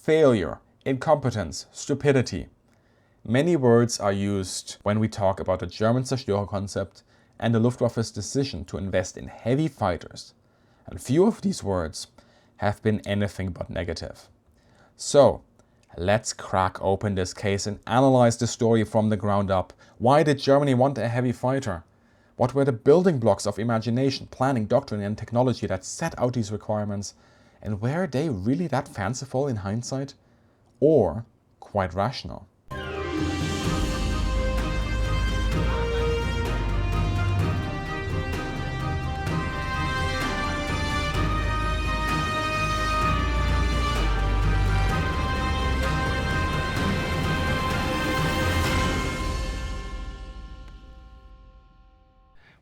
failure, incompetence, stupidity. Many words are used when we talk about the German Zerstörer concept and the Luftwaffe's decision to invest in heavy fighters. And few of these words have been anything but negative. So, let's crack open this case and analyze the story from the ground up. Why did Germany want a heavy fighter? What were the building blocks of imagination, planning, doctrine and technology that set out these requirements? And were they really that fanciful in hindsight? Or quite rational?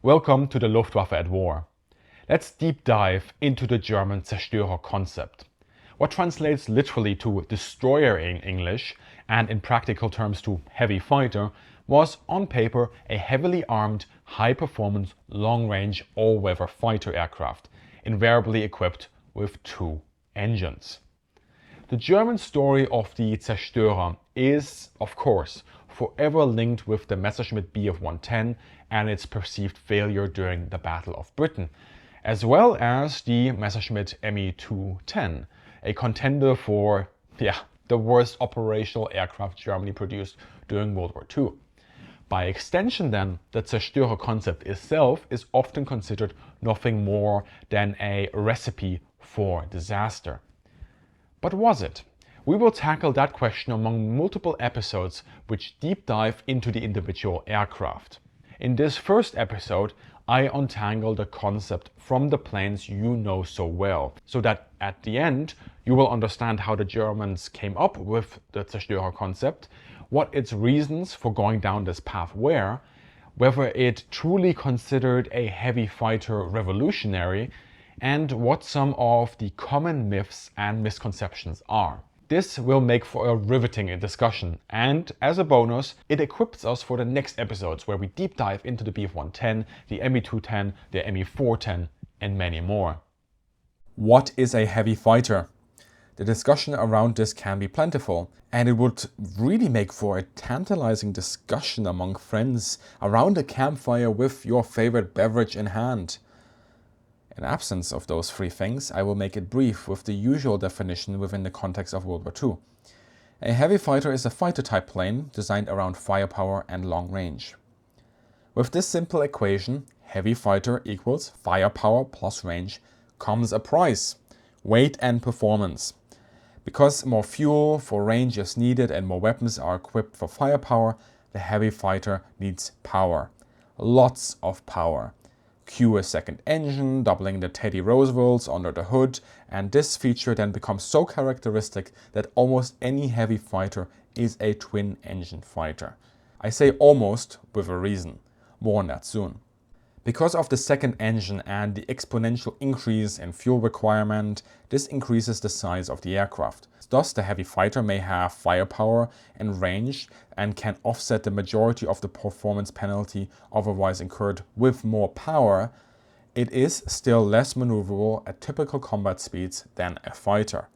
Welcome to the Luftwaffe at War. Let's deep dive into the German Zerstörer concept. What translates literally to destroyer in English and in practical terms to heavy fighter was on paper a heavily armed, high-performance, long-range, all-weather fighter aircraft, invariably equipped with 2 engines. The German story of the Zerstörer is, of course, forever linked with the Messerschmitt Bf 110 and its perceived failure during the Battle of Britain, as well as the Messerschmitt Me 210, a contender for the worst operational aircraft Germany produced during World War II. By extension then, the Zerstörer concept itself is often considered nothing more than a recipe for disaster. But was it? We will tackle that question among multiple episodes which deep dive into the individual aircraft. In this first episode, I untangle the concept from the planes you know so well, so that at the end you will understand how the Germans came up with the Zerstörer concept, what its reasons for going down this path were, whether it truly considered a heavy fighter revolutionary, and what some of the common myths and misconceptions are. This will make for a riveting discussion, and as a bonus, it equips us for the next episodes where we deep dive into the Bf 110, the Me 210, the Me 410, and many more. What is a heavy fighter? The discussion around this can be plentiful, and it would really make for a tantalizing discussion among friends around a campfire with your favorite beverage in hand. In absence of those 3 things, I will make it brief with the usual definition within the context of World War II. A heavy fighter is a fighter-type plane designed around firepower and long range. With this simple equation, heavy fighter equals firepower plus range, comes a price: weight and performance. Because more fuel for range is needed and more weapons are equipped for firepower, the heavy fighter needs power. Lots of power. Cue a second engine, doubling the Teddy Roosevelts under the hood, and this feature then becomes so characteristic that almost any heavy fighter is a twin-engine fighter. I say almost with a reason. More on that soon. Because of the second engine and the exponential increase in fuel requirement, this increases the size of the aircraft. Thus, the heavy fighter may have firepower and range and can offset the majority of the performance penalty otherwise incurred with more power. It is still less maneuverable at typical combat speeds than a fighter.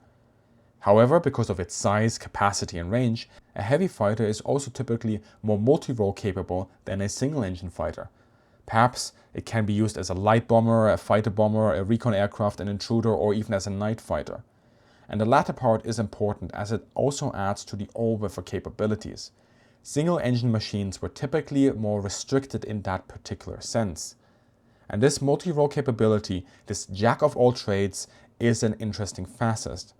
However, because of its size, capacity and range, a heavy fighter is also typically more multi-role capable than a single-engine fighter. Perhaps it can be used as a light bomber, a fighter bomber, a recon aircraft, an intruder, or even as a night fighter. And the latter part is important as it also adds to the all-weather capabilities. Single-engine machines were typically more restricted in that particular sense. And this multi-role capability, this jack of all trades, is an interesting facet.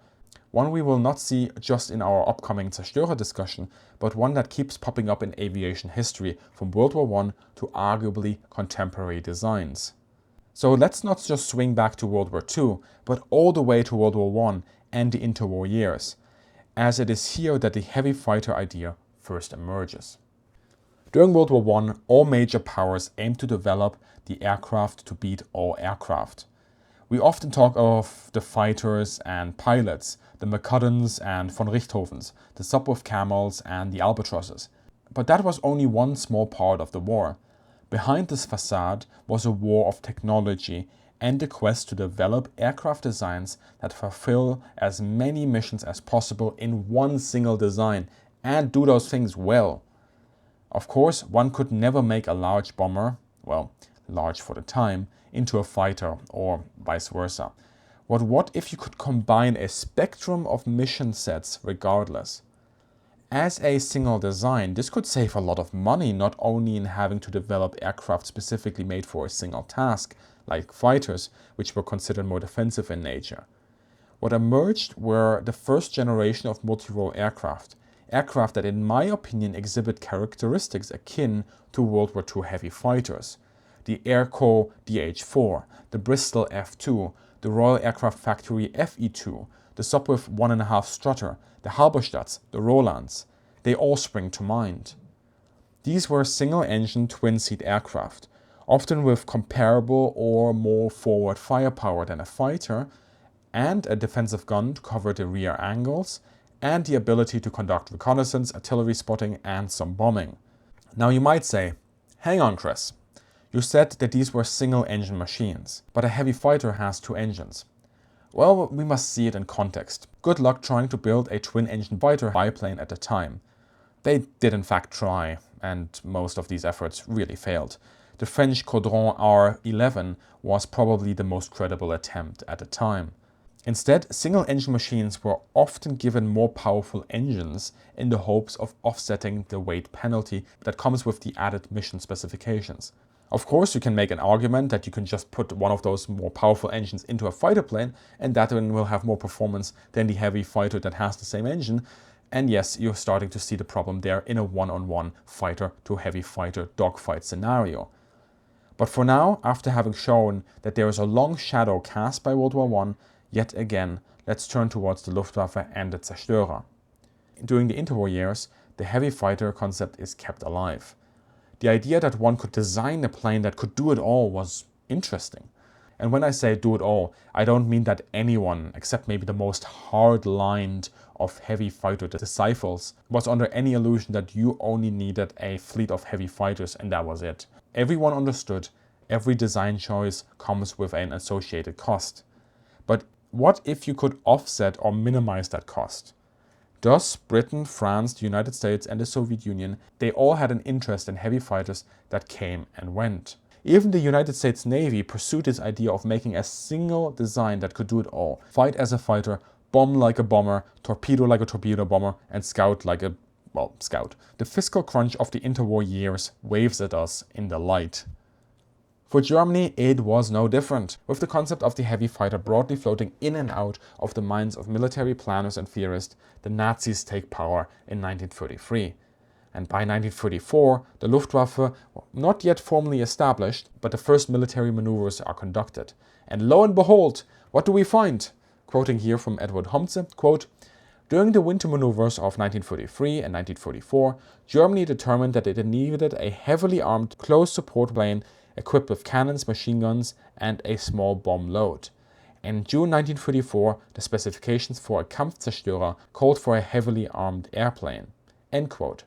One we will not see just in our upcoming Zerstörer discussion, but one that keeps popping up in aviation history from World War I to arguably contemporary designs. So let's not just swing back to World War II, but all the way to World War I and the interwar years, as it is here that the heavy fighter idea first emerges. During World War I, all major powers aimed to develop the aircraft to beat all aircraft. We often talk of the fighters and pilots, the McCuddens and von Richthofens, the Sopwith Camels and the Albatrosses. But that was only one small part of the war. Behind this facade was a war of technology and the quest to develop aircraft designs that fulfill as many missions as possible in one single design and do those things well. Of course, one could never make a large bomber, well, large for the time, into a fighter or vice versa. But what if you could combine a spectrum of mission sets regardless? As a single design, this could save a lot of money, not only in having to develop aircraft specifically made for a single task, like fighters, which were considered more defensive in nature. What emerged were the first generation of multi-role aircraft that in my opinion exhibit characteristics akin to World War II heavy fighters. The Airco DH-4, the Bristol F-2, the Royal Aircraft Factory FE-2, the Sopwith 1.5 Strutter, the Halberstadts, the Rolands, they all spring to mind. These were single-engine twin-seat aircraft, often with comparable or more forward firepower than a fighter, and a defensive gun to cover the rear angles, and the ability to conduct reconnaissance, artillery spotting, and some bombing. Now you might say, hang on Chris, you said that these were single-engine machines, but a heavy fighter has two engines. Well, we must see it in context. Good luck trying to build a twin-engine fighter biplane at the time. They did in fact try, and most of these efforts really failed. The French Caudron R11 was probably the most credible attempt at the time. Instead, single-engine machines were often given more powerful engines in the hopes of offsetting the weight penalty that comes with the added mission specifications. Of course, you can make an argument that you can just put one of those more powerful engines into a fighter plane and that one will have more performance than the heavy fighter that has the same engine. And yes, you're starting to see the problem there in a one-on-one fighter to heavy fighter dogfight scenario. But for now, after having shown that there is a long shadow cast by World War I, yet again, let's turn towards the Luftwaffe and the Zerstörer. During the interwar years, the heavy fighter concept is kept alive. The idea that one could design a plane that could do it all was interesting. And when I say do it all, I don't mean that anyone, except maybe the most hard-lined of heavy fighter disciples, was under any illusion that you only needed a fleet of heavy fighters and that was it. Everyone understood every design choice comes with an associated cost. But what if you could offset or minimize that cost? Thus, Britain, France, the United States and the Soviet Union, they all had an interest in heavy fighters that came and went. Even the United States Navy pursued this idea of making a single design that could do it all. Fight as a fighter, bomb like a bomber, torpedo like a torpedo bomber, and scout like a, well, scout. The fiscal crunch of the interwar years waves at us in the light. For Germany, it was no different, with the concept of the heavy fighter broadly floating in and out of the minds of military planners and theorists. The Nazis take power in 1933. And by 1934, the Luftwaffe, not yet formally established, but the first military maneuvers are conducted. And lo and behold, what do we find? Quoting here from Edward Homze, quote, "During the winter maneuvers of 1933 and 1934, Germany determined that it needed a heavily armed close support plane equipped with cannons, machine guns, and a small bomb load. In June 1934, the specifications for a Kampfzerstörer called for a heavily armed airplane." End quote.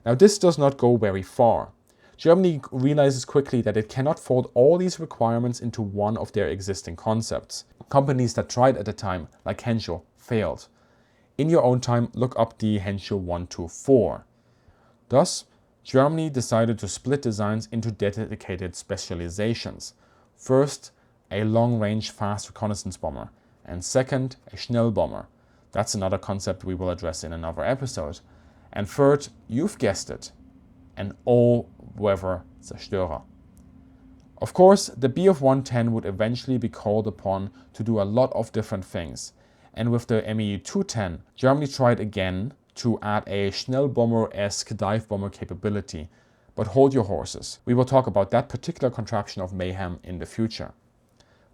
Now this does not go very far. Germany realizes quickly that it cannot fold all these requirements into one of their existing concepts. Companies that tried at the time, like Henschel, failed. In your own time, look up the Henschel 124. Thus, Germany decided to split designs into dedicated specializations. First, a long-range fast reconnaissance bomber, and second, a Schnellbomber. That's another concept we will address in another episode. And third, you've guessed it, an all-weather Zerstörer. Of course, the Bf 110 would eventually be called upon to do a lot of different things. And with the Me 210, Germany tried again to add a Schnellbomber-esque dive bomber capability. But hold your horses. We will talk about that particular contraption of mayhem in the future.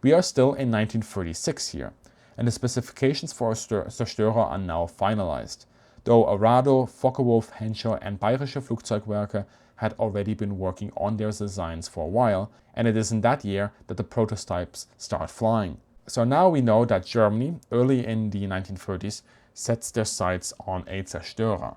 We are still in 1936 here, and the specifications for a Zerstörer are now finalized, though Arado, Focke-Wulf, Henschel and Bayerische Flugzeugwerke had already been working on their designs for a while, and it is in that year that the prototypes start flying. So now we know that Germany, early in the 1930s, sets their sights on a Zerstörer.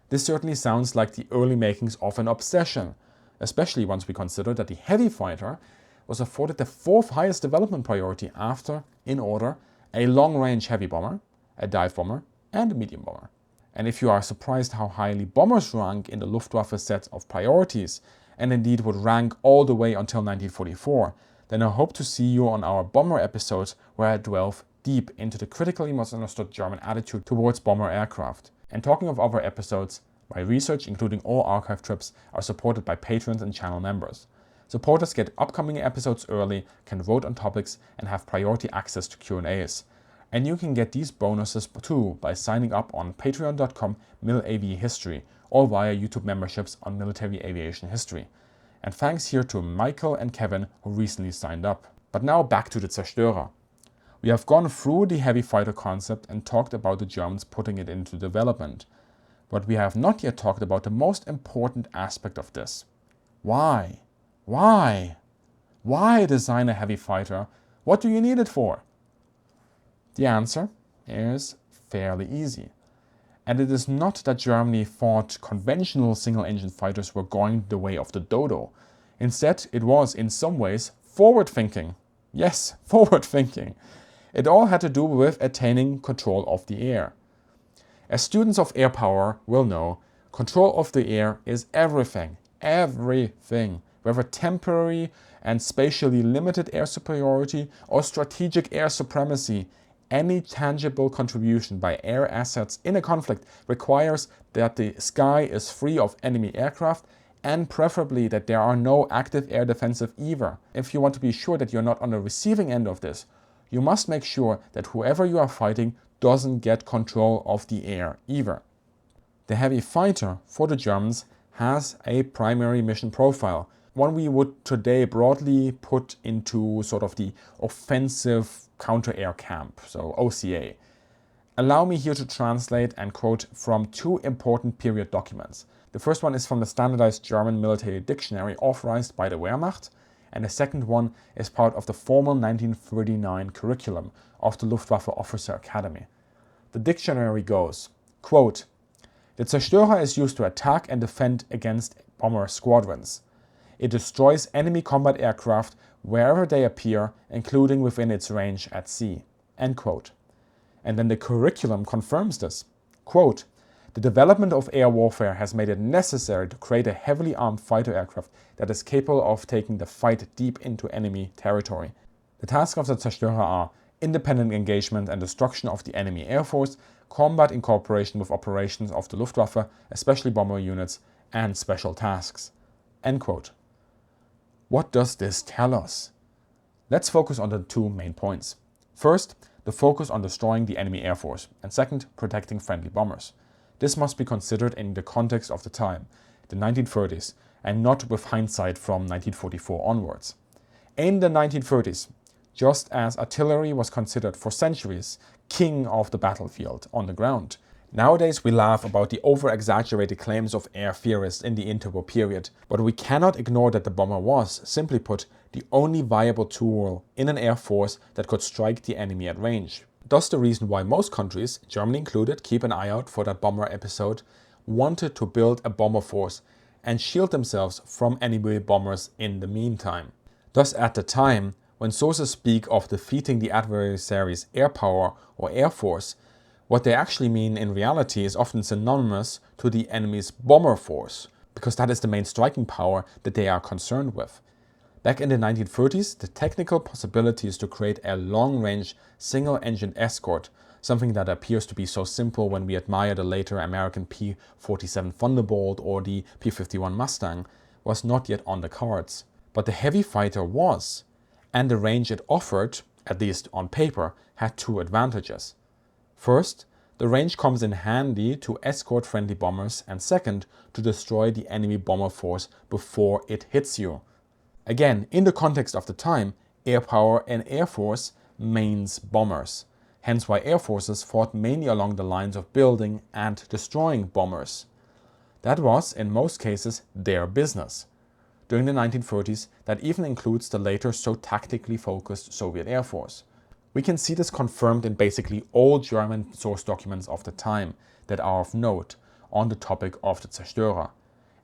This certainly sounds like the early makings of an obsession, especially once we consider that the heavy fighter was afforded the fourth highest development priority after, in order, a long-range heavy bomber, a dive bomber, and a medium bomber. And if you are surprised how highly bombers rank in the Luftwaffe set of priorities, and indeed would rank all the way until 1944, then I hope to see you on our bomber episodes where I delve deep into the critically misunderstood German attitude towards bomber aircraft. And talking of other episodes, my research, including all archive trips, are supported by patrons and channel members. Supporters get upcoming episodes early, can vote on topics, and have priority access to Q&As. And you can get these bonuses too by signing up on patreon.com/milavihistory or via YouTube memberships on Military Aviation History. And thanks here to Michael and Kevin who recently signed up. But now back to the Zerstörer. We have gone through the heavy fighter concept and talked about the Germans putting it into development. But we have not yet talked about the most important aspect of this. Why? Why? Why design a heavy fighter? What do you need it for? The answer is fairly easy. And it is not that Germany thought conventional single-engine fighters were going the way of the dodo. Instead, it was, in some ways, forward-thinking. Yes, forward-thinking. It all had to do with attaining control of the air. As students of air power will know, control of the air is everything. Everything. Whether temporary and spatially limited air superiority or strategic air supremacy, any tangible contribution by air assets in a conflict requires that the sky is free of enemy aircraft and preferably that there are no active air defensive either. If you want to be sure that you're not on the receiving end of this, you must make sure that whoever you are fighting doesn't get control of the air either. The heavy fighter for the Germans has a primary mission profile, one we would today broadly put into sort of the offensive counter-air camp, so OCA. Allow me here to translate and quote from two important period documents. The first one is from the standardized German military dictionary authorized by the Wehrmacht, and the second one is part of the formal 1939 curriculum of the Luftwaffe Officer Academy. The dictionary goes, quote, "The Zerstörer is used to attack and defend against bomber squadrons. It destroys enemy combat aircraft wherever they appear, including within its range at sea." End quote. And then the curriculum confirms this. Quote, "The development of air warfare has made it necessary to create a heavily armed fighter aircraft that is capable of taking the fight deep into enemy territory. The tasks of the Zerstörer are independent engagement and destruction of the enemy air force, combat in cooperation with operations of the Luftwaffe, especially bomber units, and special tasks." End quote. What does this tell us? Let's focus on the two main points. First, the focus on destroying the enemy air force, and second, protecting friendly bombers. This must be considered in the context of the time, the 1930s, and not with hindsight from 1944 onwards. In the 1930s, just as artillery was considered for centuries king of the battlefield on the ground, nowadays we laugh about the over-exaggerated claims of air theorists in the interwar period, but we cannot ignore that the bomber was, simply put, the only viable tool in an air force that could strike the enemy at range. Thus the reason why most countries, Germany included, keep an eye out for that bomber episode, wanted to build a bomber force and shield themselves from enemy bombers in the meantime. Thus at the time, when sources speak of defeating the adversary's air power or air force, what they actually mean in reality is often synonymous to the enemy's bomber force, because that is the main striking power that they are concerned with. Back in the 1930s, the technical possibilities to create a long-range, single-engine escort, something that appears to be so simple when we admire the later American P-47 Thunderbolt or the P-51 Mustang, was not yet on the cards. But the heavy fighter was, and the range it offered, at least on paper, had two advantages. First, the range comes in handy to escort friendly bombers, and second, to destroy the enemy bomber force before it hits you. Again, in the context of the time, air power and air force means bombers. Hence why air forces fought mainly along the lines of building and destroying bombers. That was, in most cases, their business. During the 1930s, that even includes the later so tactically focused Soviet Air Force. We can see this confirmed in basically all German source documents of the time that are of note on the topic of the Zerstörer.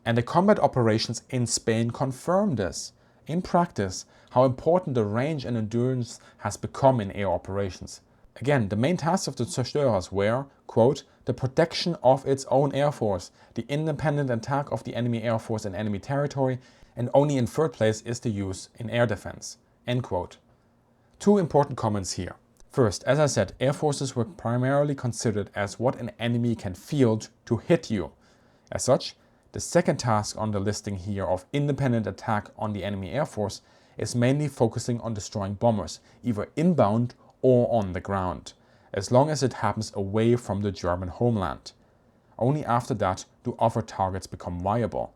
And the combat operations in Spain confirm this. in practice how important the range and endurance has become in air operations. Again, the main tasks of the Zerstörers were, quote, the protection of its own air force, the independent attack of the enemy air force in enemy territory, and only in third place is the use in air defense, end quote. Two important comments here. First, as I said, air forces were primarily considered as what an enemy can field to hit you. As such, the second task on the listing here of independent attack on the enemy air force is mainly focusing on destroying bombers, either inbound or on the ground, as long as it happens away from the German homeland. Only after that do other targets become viable.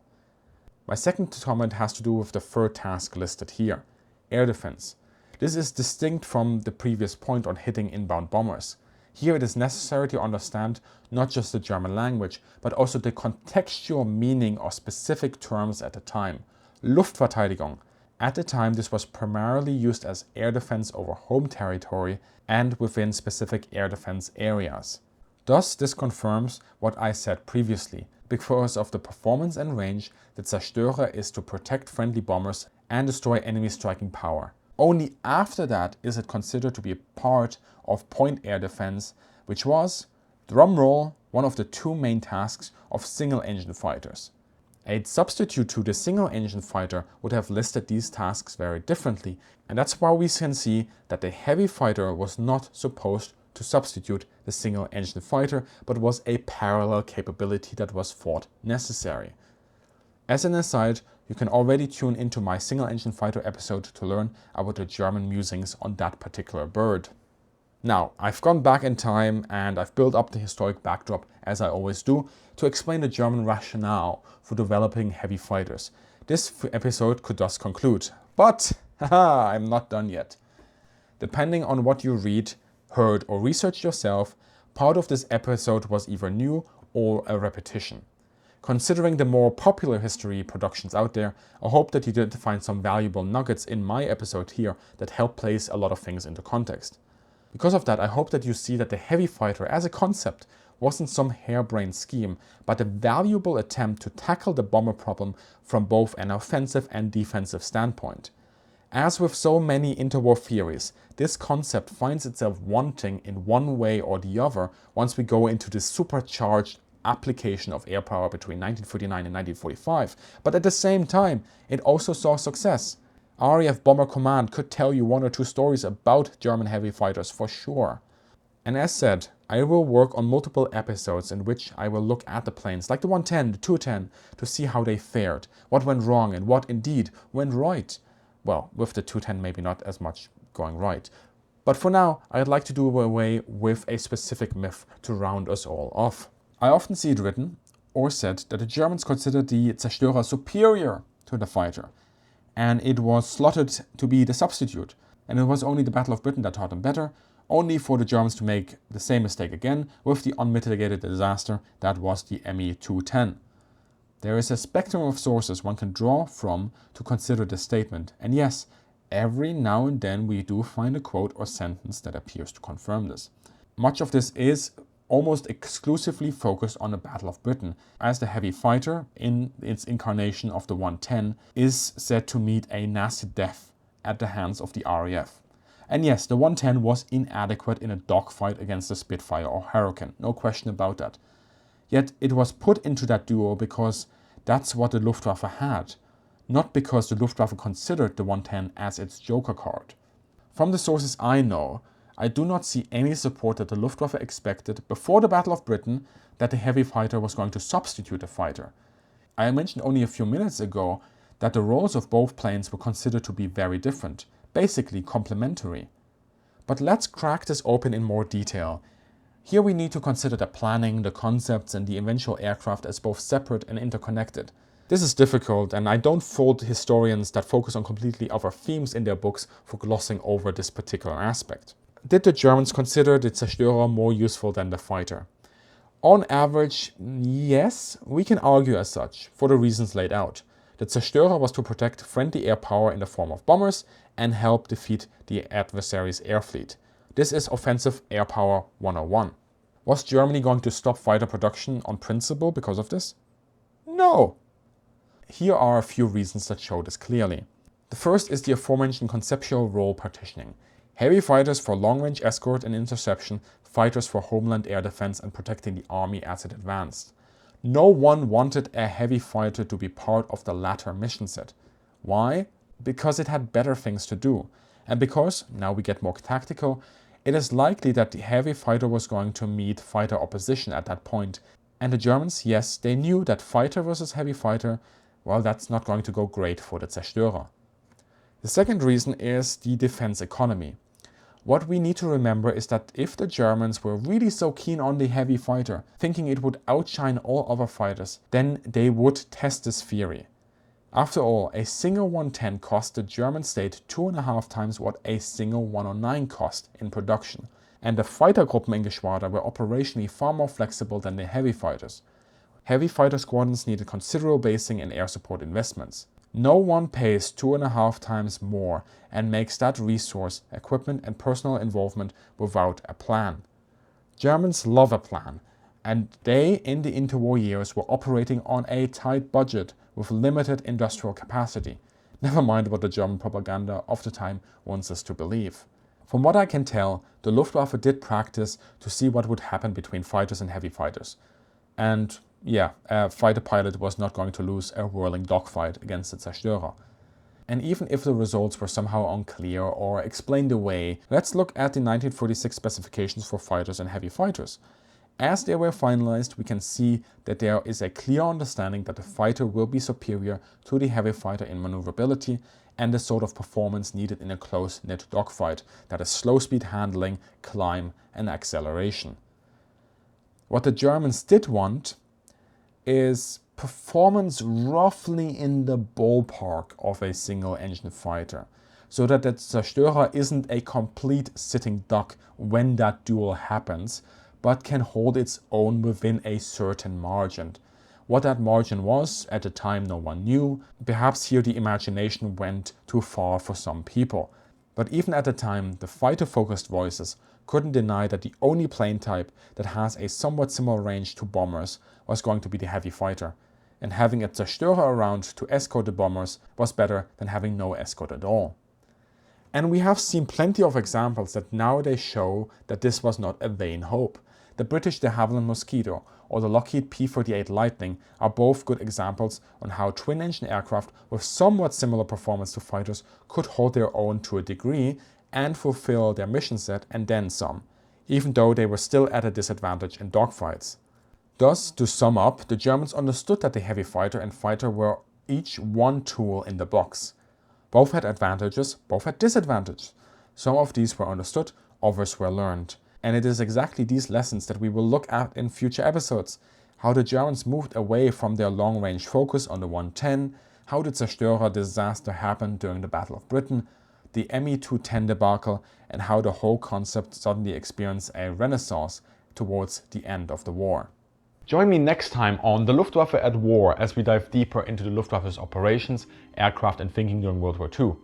My second comment has to do with the third task listed here, air defense. This is distinct from the previous point on hitting inbound bombers. Here it is necessary to understand not just the German language, but also the contextual meaning of specific terms at the time. Luftverteidigung. At the time, this was primarily used as air defense over home territory and within specific air defense areas. Thus, this confirms what I said previously. Because of the performance and range, the Zerstörer is to protect friendly bombers and destroy enemy striking power. Only after that is it considered to be a part of point air defense, which was, drumroll, one of the two main tasks of single-engine fighters. A substitute to the single-engine fighter would have listed these tasks very differently, and that's why we can see that the heavy fighter was not supposed to substitute the single-engine fighter, but was a parallel capability that was thought necessary. As an aside, you can already tune into my single-engine fighter episode to learn about the German musings on that particular bird. Now, I've gone back in time and I've built up the historic backdrop, as I always do, to explain the German rationale for developing heavy fighters. This episode could thus conclude, but haha, I'm not done yet. Depending on what you read, heard or researched yourself, part of this episode was either new or a repetition. Considering the more popular history productions out there, I hope that you did find some valuable nuggets in my episode here that help place a lot of things into context. Because of that, I hope that you see that the heavy fighter as a concept wasn't some harebrained scheme, but a valuable attempt to tackle the bomber problem from both an offensive and defensive standpoint. As with so many interwar theories, this concept finds itself wanting in one way or the other once we go into the supercharged application of air power between 1939 and 1945, but at the same time, it also saw success. RAF Bomber Command could tell you one or two stories about German heavy fighters for sure. And as said, I will work on multiple episodes in which I will look at the planes like the 110, the 210, to see how they fared, what went wrong and what indeed went right. Well, with the 210 maybe not as much going right. But for now, I'd like to do away with a specific myth to round us all off. I often see it written or said that the Germans considered the Zerstörer superior to the fighter, and it was slotted to be the substitute, and it was only the Battle of Britain that taught them better, only for the Germans to make the same mistake again with the unmitigated disaster that was the Me-210. There is a spectrum of sources one can draw from to consider this statement, and yes, every now and then we do find a quote or sentence that appears to confirm this. Much of this is almost exclusively focused on the Battle of Britain, as the heavy fighter, in its incarnation of the 110, is said to meet a nasty death at the hands of the RAF. And yes, the 110 was inadequate in a dogfight against the Spitfire or Hurricane, no question about that. Yet it was put into that duo because that's what the Luftwaffe had, not because the Luftwaffe considered the 110 as its joker card. From the sources I know, I do not see any support that the Luftwaffe expected before the Battle of Britain that the heavy fighter was going to substitute the fighter. I mentioned only a few minutes ago that the roles of both planes were considered to be very different, basically complementary. But let's crack this open in more detail. Here we need to consider the planning, the concepts and the eventual aircraft as both separate and interconnected. This is difficult, and I don't fault historians that focus on completely other themes in their books for glossing over this particular aspect. Did the Germans consider the Zerstörer more useful than the fighter? On average, yes, we can argue as such, for the reasons laid out. The Zerstörer was to protect friendly air power in the form of bombers and help defeat the adversary's air fleet. This is offensive air power 101. Was Germany going to stop fighter production on principle because of this? No! Here are a few reasons that show this clearly. The first is the aforementioned conceptual role partitioning. Heavy fighters for long-range escort and interception, fighters for homeland air defense and protecting the army as it advanced. No one wanted a heavy fighter to be part of the latter mission set. Why? Because it had better things to do. And because, now we get more tactical, it is likely that the heavy fighter was going to meet fighter opposition at that point. And the Germans, yes, they knew that fighter versus heavy fighter, well, that's not going to go great for the Zerstörer. The second reason is the defense economy. What we need to remember is that if the Germans were really so keen on the heavy fighter, thinking it would outshine all other fighters, then they would test this theory. After all, a single 110 cost the German state 2.5 times what a single 109 cost in production, and the Fightergruppen in Geschwader were operationally far more flexible than the heavy fighters. Heavy fighter squadrons needed considerable basing and air support investments. No one pays 2.5 times more and makes that resource, equipment and personal involvement without a plan. Germans love a plan, and they, in the interwar years, were operating on a tight budget with limited industrial capacity. Never mind what the German propaganda of the time wants us to believe. From what I can tell, the Luftwaffe did practice to see what would happen between fighters and heavy fighters. And yeah, a fighter pilot was not going to lose a whirling dogfight against the Zerstörer. And even if the results were somehow unclear or explained away, let's look at the 1946 specifications for fighters and heavy fighters. As they were finalized, we can see that there is a clear understanding that the fighter will be superior to the heavy fighter in maneuverability and the sort of performance needed in a close-knit dogfight, that is slow speed handling, climb and acceleration. What the Germans did want is performance roughly in the ballpark of a single-engine fighter, so that the Zerstörer isn't a complete sitting duck when that duel happens, but can hold its own within a certain margin. What that margin was, at the time no one knew. Perhaps here the imagination went too far for some people. But even at the time, the fighter-focused voices couldn't deny that the only plane type that has a somewhat similar range to bombers was going to be the heavy fighter. And having a Zerstörer around to escort the bombers was better than having no escort at all. And we have seen plenty of examples that nowadays show that this was not a vain hope. The British de Havilland Mosquito or the Lockheed P-38 Lightning are both good examples on how twin-engine aircraft with somewhat similar performance to fighters could hold their own to a degree and fulfill their mission set and then some, even though they were still at a disadvantage in dogfights. Thus, to sum up, the Germans understood that the heavy fighter and fighter were each one tool in the box. Both had advantages, both had disadvantages. Some of these were understood, others were learned. And it is exactly these lessons that we will look at in future episodes. How the Germans moved away from their long-range focus on the 110, how the Zerstörer disaster happened during the Battle of Britain, the Me-210 debacle, and how the whole concept suddenly experienced a renaissance towards the end of the war. Join me next time on The Luftwaffe at War as we dive deeper into the Luftwaffe's operations, aircraft and thinking during World War II.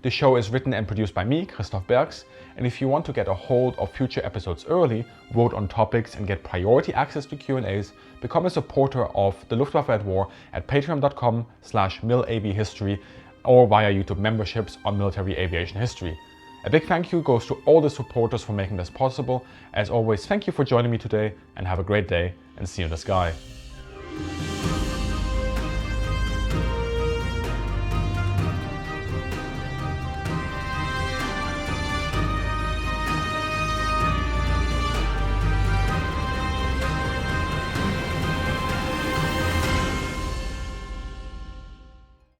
The show is written and produced by me, Christoph Bergs, and if you want to get a hold of future episodes early, vote on topics and get priority access to Q&As, become a supporter of The Luftwaffe at War at patreon.com/milAvHistory or via YouTube memberships on Military Aviation History. A big thank you goes to all the supporters for making this possible. As always, thank you for joining me today and have a great day and see you in the sky.